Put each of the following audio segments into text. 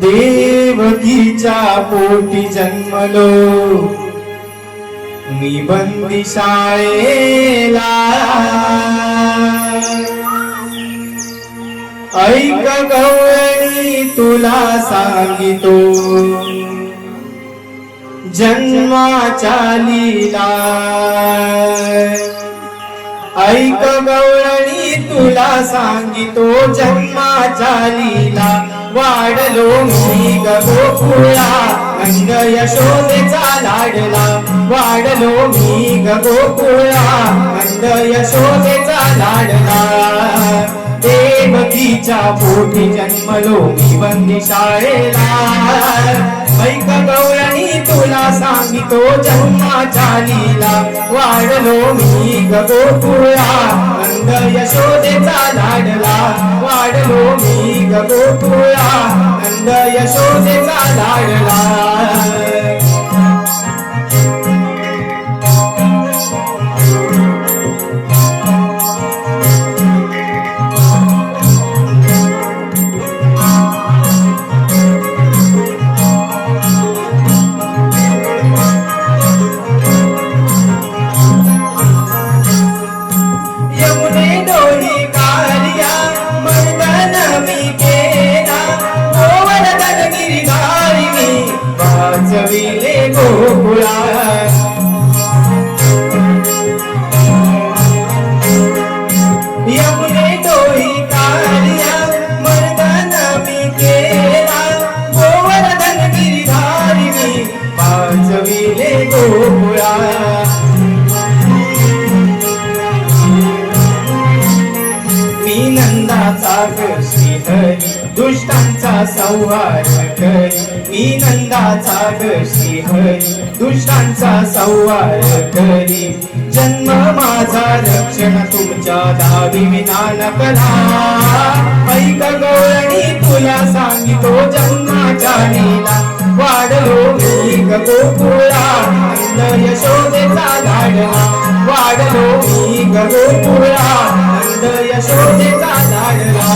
देवकीच्या पोटी जन्मलो मी बंदी शाळेला, ऐक गवळणी तुला सांगितो जन्माच्या लीला, ऐक गवळणी तुला सांगितो जन्माच्या लीला, वाढलो मी गोकुळा नंद यशोदेचा लाडला, वाढलो मी गोकुळा नंद यशोदेचा लाडला, देवकीच्या पोटी जन्मलो मी बंदी शाळेला, ऐक गवळणी तुला सांगितो जन्माच्या लीला, वाढलो मी गोकुळा नंद यशोदेचा लाडला, वाढलो मी गोकुळा नंद यशोदेचा लाडला. वाजविले गोकुळा, यमुने डोही काढल्या मर्दन मी केला, गोवर्धन गिरिधारी मी वाजविले गोकुळा, मी नंदाचा श्रीहरी दुष्टांचा संहार करी, मी नंदाचा श्रीहरी दुष्टांचा संहार करी, जन्म माझा रक्षण तुमच्या दावी विधान करा, ऐक गवळणी तुला सांगितो जन्माच्या लीला, वाढलो मी गोकुळा नंद यशोदेचा लाडला, वाढलो मी गोकुळा नंद यशोदेचा लाडला.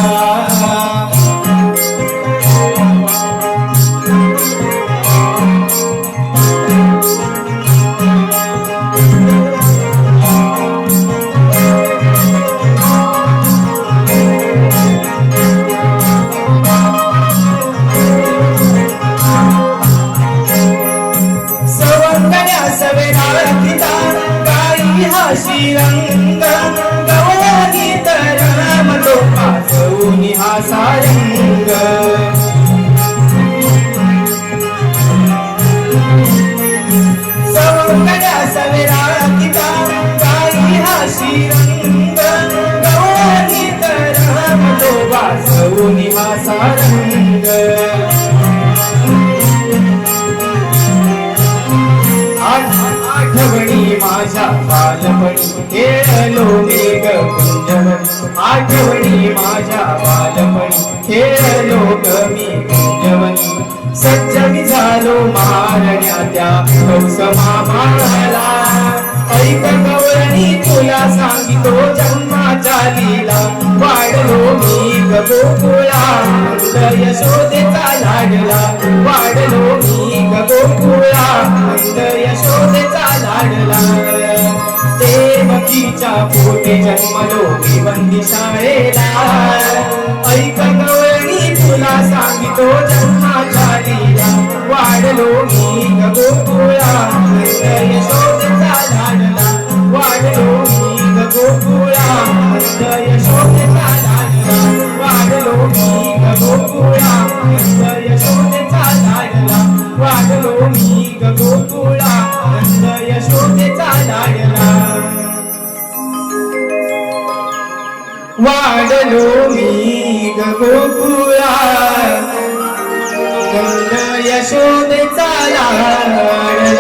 श्रीरंग गवळणी तर रमतो पासवून हा सारंग, सवंगड्या सवेरा किता काही हा श्रीरंग गवळणी तर रमतो पासवून हा सारंग, आठवणी माझ्या बालपणी खेळलो मेघ कुंजवनी, आठवणी माझ्या बालपणी खेळलो मी कुंजवनी, सज्ज मी झालो मारण्या त्या हौस मामाला, ऐक गवळणी तुला सांगितो जन्माच्या लीला, वाढलो मी गोकुळा नंद यशोदेचा लाडला, वाढलो मी गोकुळा नंद यशोदेचा लाडला, देवकीच्या पोटी जन्मलो मी बंदी शाळेला, ऐक गवळणी तुला सांगितो जन्माच्या लीला, वाढलो मी गोकुळा नंद यशोदेचा लाडला, वाढलो मी गोकुळा नंद यशोदेचा लाडला, वाढलो मी गोकुळा नंद यशोदेचा लाडला, वाढलो मी गोकुळा नंद यशोदेचा लाडला, वाढलो मी गोकुळा नंद यशोदेचा लाडला.